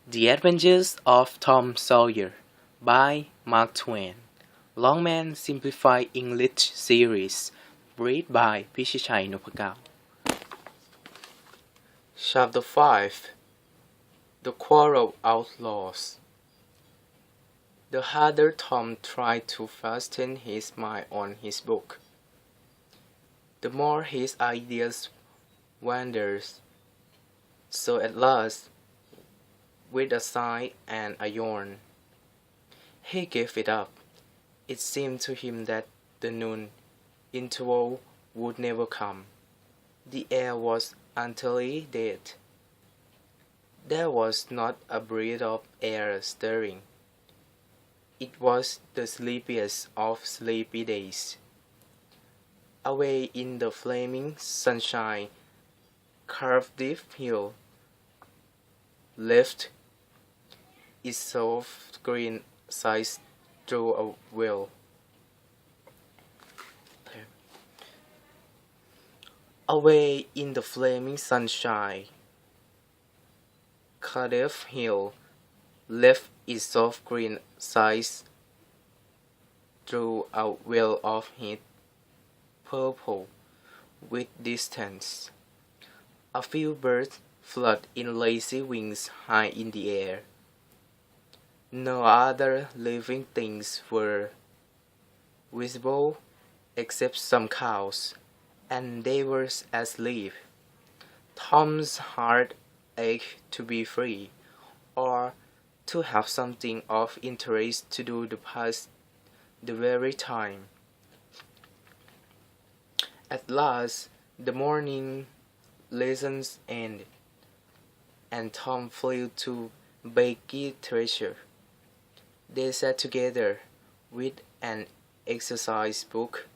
The Adventures of Tom Sawyer by Mark Twain. Longman Simplified English Series. Read by Pishichai Nupakau. Chapter 5. The Quarrel of Outlaws. The harder Tom tried to fasten his mind on his book, the more his ideas wandered. So at last, with a sigh and a yawn, he gave it up. It seemed to him that the noon interval would never come. The air was utterly dead. There was not a breath of air stirring. It was the sleepiest of sleepy days. Away in the flaming sunshine, Cardiff Hill left its soft green sides through a well. Away in the flaming sunshine, Cardiff Hill left its soft green sides through a well of heat, purple with distance. A few birds fluttered in lazy wings high in the air. No other living things were visible except some cows, and they were asleep. Tom's heart ached to be free, or to have something of interest to do to pass the very time. At last, the morning lessons ended, and Tom flew to Becky Treasure. They sat together with an exercise book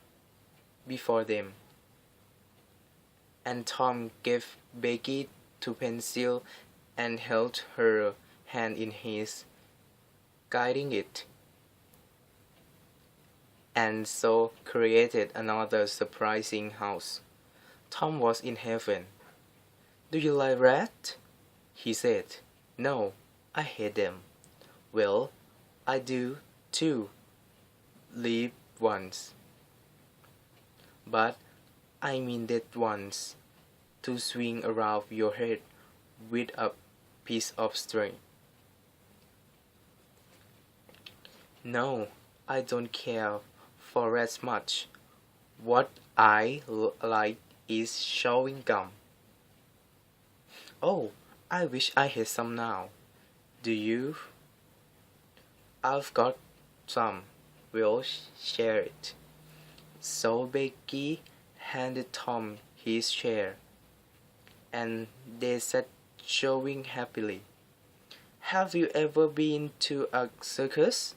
before them, and Tom gave Becky two pencils and held her hand in his, guiding it, and so created another surprising house. Tom was in heaven. "Do you like rats?" he said. "No, I hate them." "Well, I do too, live once. But I mean that once, to swing around your head with a piece of string." "No, I don't care for rats much. What I like is chewing gum." "Oh, I wish I had some now." "Do you?" "I've got some. We'll share it." So Becky handed Tom his share, and they sat chewing happily. "Have you ever been to a circus?"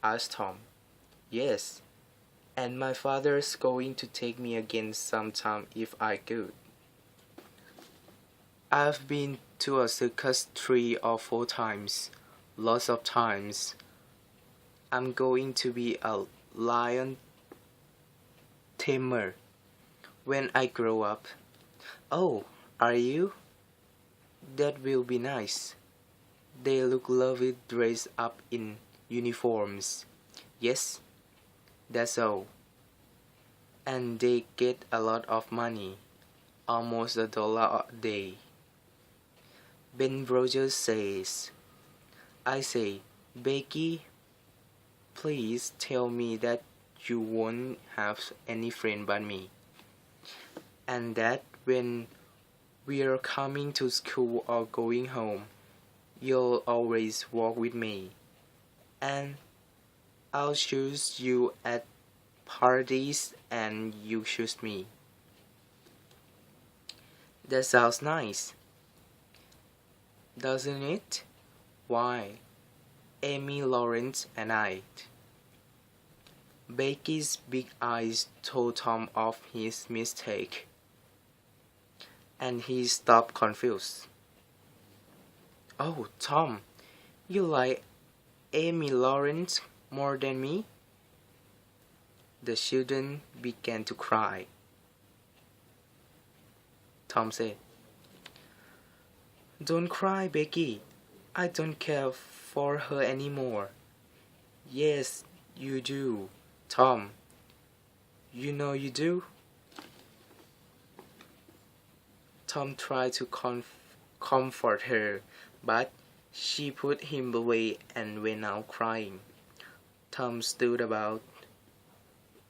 asked Tom. "Yes, and my father's going to take me again sometime if I could." "I've been to a circus 3 or 4 times, lots of times. I'm going to be a lion tamer when I grow up." "Oh, are you? That will be nice. They look lovely dressed up in uniforms." "Yes, that's all. And they get a lot of money, almost $1 a day." Ben Rogers says. "I say, Becky, please tell me that you won't have any friend but me, and that when we're coming to school or going home, you'll always walk with me, and I'll choose you at parties and you choose me." "That sounds nice, doesn't it? Why, Amy Lawrence and I." Becky's big eyes told Tom of his mistake, and he stopped confused. "Oh, Tom, you like Amy Lawrence more than me?" The children began to cry. Tom said, "Don't cry, Becky. I don't care for her anymore. Yes, you do, Tom. You know you do. Tom tried to comfort her, but she put him away and went out crying. Tom stood about,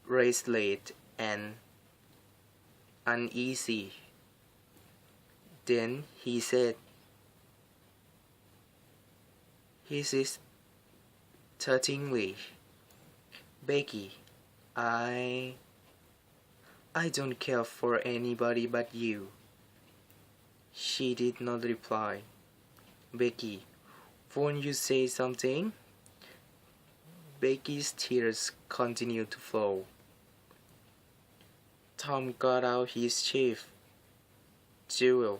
restless and uneasy. Then he said, hesitatingly, "Becky, I don't care for anybody but you." She did not reply. "Becky, won't you say something?" Becky's tears continued to flow. Tom got out his chief jewel,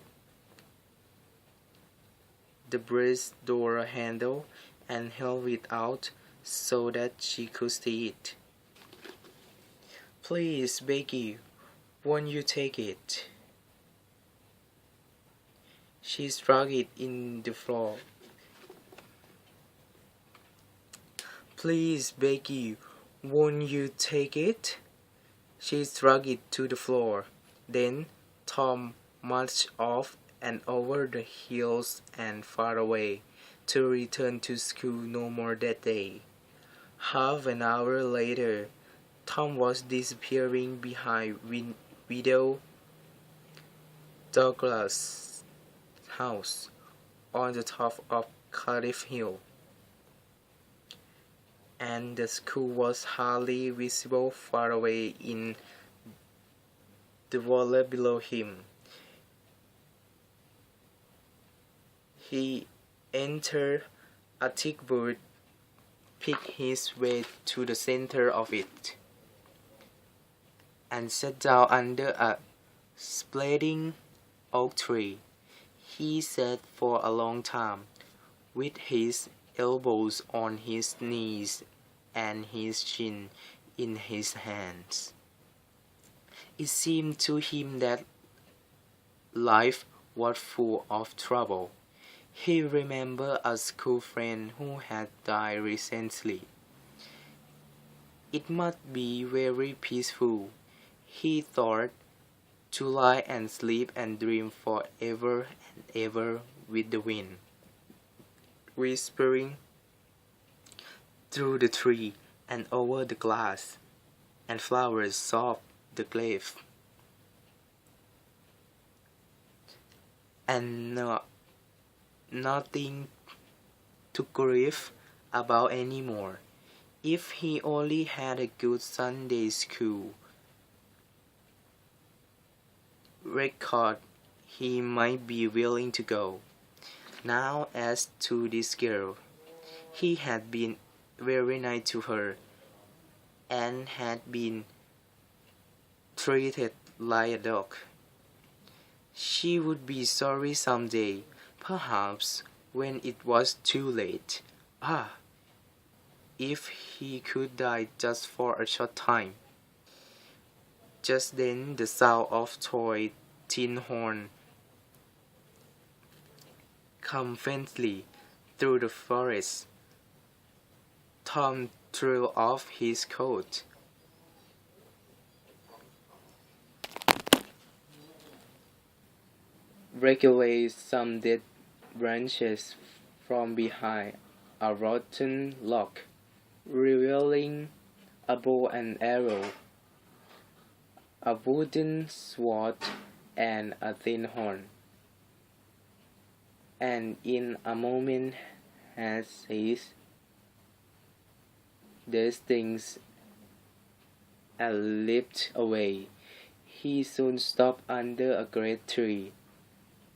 the brass door handle, and held it out so that she could see it. "Please, Becky, won't you take it?" She struck it in the floor. "Please, Becky, won't you take it?" She struck it to the floor. Then Tom marched off and over the hills and far away, to return to school no more that day. Half an hour later, Tom was disappearing behind Widow Douglas' house on the top of Cardiff Hill, and the school was hardly visible far away in the valley below him. He entered a thick wood, picked his way to the center of it, and sat down under a spreading oak tree. He sat for a long time, with his elbows on his knees and his chin in his hands. It seemed to him that life was full of trouble. He remembered a school friend who had died recently. It must be very peaceful, he thought, to lie and sleep and dream forever and ever with the wind whispering through the tree and over the glass, and flowers soft the cliff, and nothing to grieve about anymore. If he only had a good Sunday school record, he might be willing to go. Now as to this girl, he had been very nice to her, and had been treated like a dog. She would be sorry someday, perhaps when it was too late. If he could die just for a short time. Just then the sound of toy tin horn came faintly through the forest. Tom threw off his coat. Break away some dead branches from behind a rotten log, revealing a bow and arrow, a wooden sword, and a tin horn. And in a moment had seized these things and leaped away. He soon stopped under a great tree,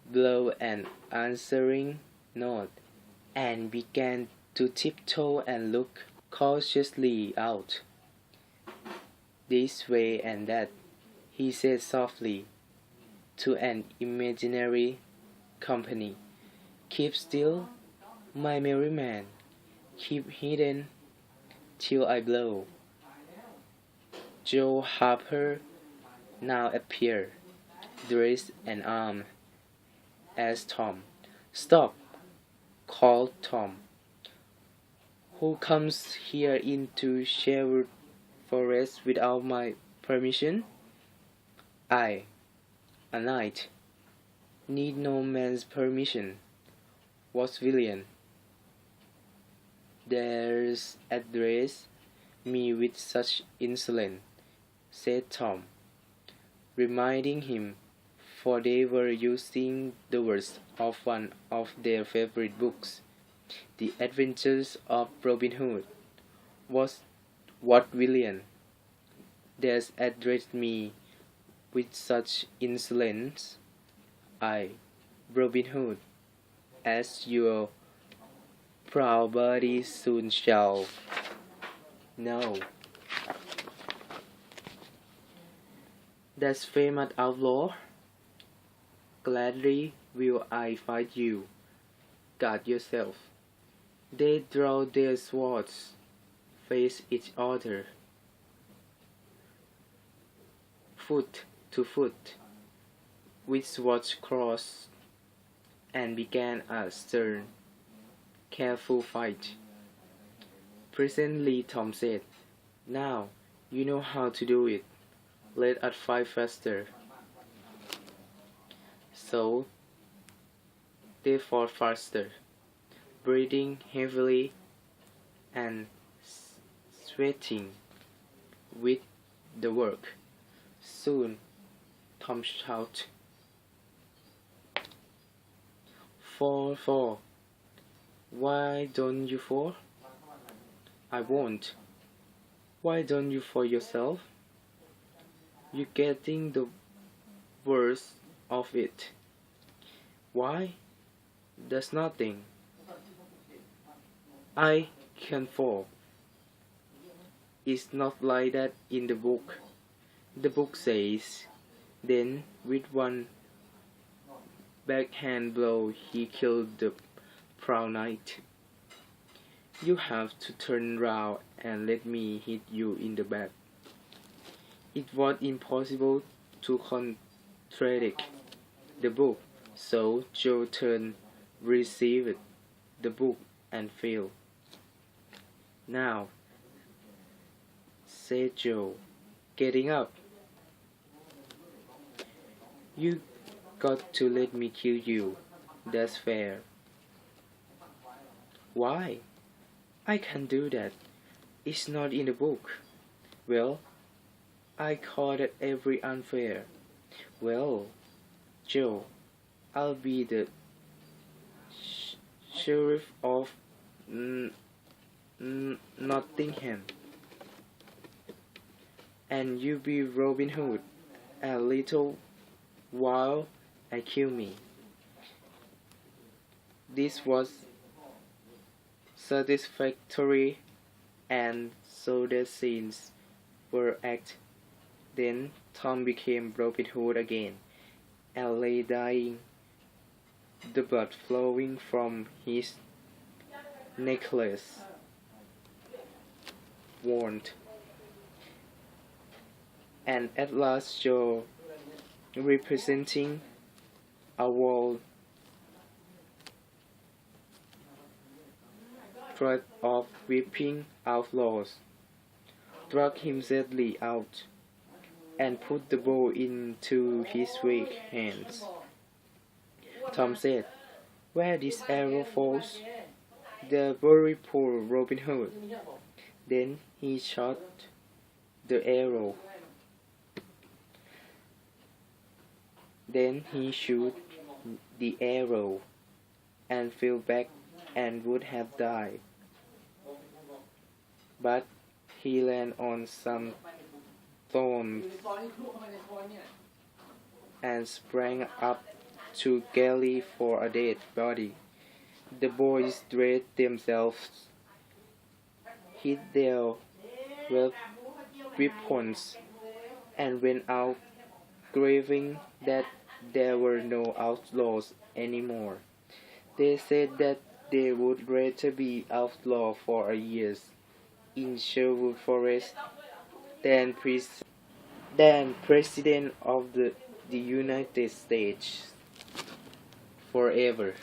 blew an answering note, and began to tiptoe and look cautiously out. "This way and that," he said softly to an imaginary company. "Keep still, my merry man. Keep hidden till I blow." Joe Harper now appeared, dressed and armed as Tom. "Stop!" called Tom. "Who comes here into Sherwood Forest without my permission?" "I, a knight, need no man's permission," was William. "Dares address me with such insolence," said Tom, reminding him, for they were using the words of one of their favorite books, "The Adventures of Robin Hood." "Was what William dares address me with such insolence? I, Robin Hood, as your proud body soon shall know." "That's famous outlaw. Gladly will I fight you. Guard yourself." They draw their swords, face each other, foot to foot, with swords crossed, and began a stern, careful fight. Presently Tom said, "Now you know how to do it. Let us fight faster." So they fought faster, breathing heavily and sweating with the work. Soon Tom shouted, "Fall, fall. Why don't you fall?" "I won't." "Why don't you fall yourself? You're getting the worst of it." "Why? That's nothing. I can fall." "It's not like that in the book. The book says." Then with one backhand blow he killed the proud knight. "You have to turn round and let me hit you in the back." It was impossible to contradict the book, so Joe turned, received the book, and fell. "Now," said Joe, getting up, "you got to let me kill you. That's fair." "Why? I can't do that. It's not in the book." "Well, I call it every unfair." "Well, Joe, I'll be the sheriff of Nottingham, and you be Robin Hood. A little while and kill me." This was satisfactory, and so the scenes were acted. Then Tom became Robin Hood again, and lay dying, the blood flowing from his necklace, wound. And at last Joe, representing a world threat of whipping outlaws, dragged him sadly out, and put the bow into his weak hands. Tom said, "Where this arrow falls, there bury poor Robin Hood." Then he shot the arrow. Then he shot the arrow, and fell back and would have died. But he landed on some thorns and sprang up too gaily for a dead body. The boys dressed themselves, hid their weapons, and went out, grieving that there were no outlaws anymore. They said that they would rather be outlaws for a year in Sherwood Forest than President of the United States forever.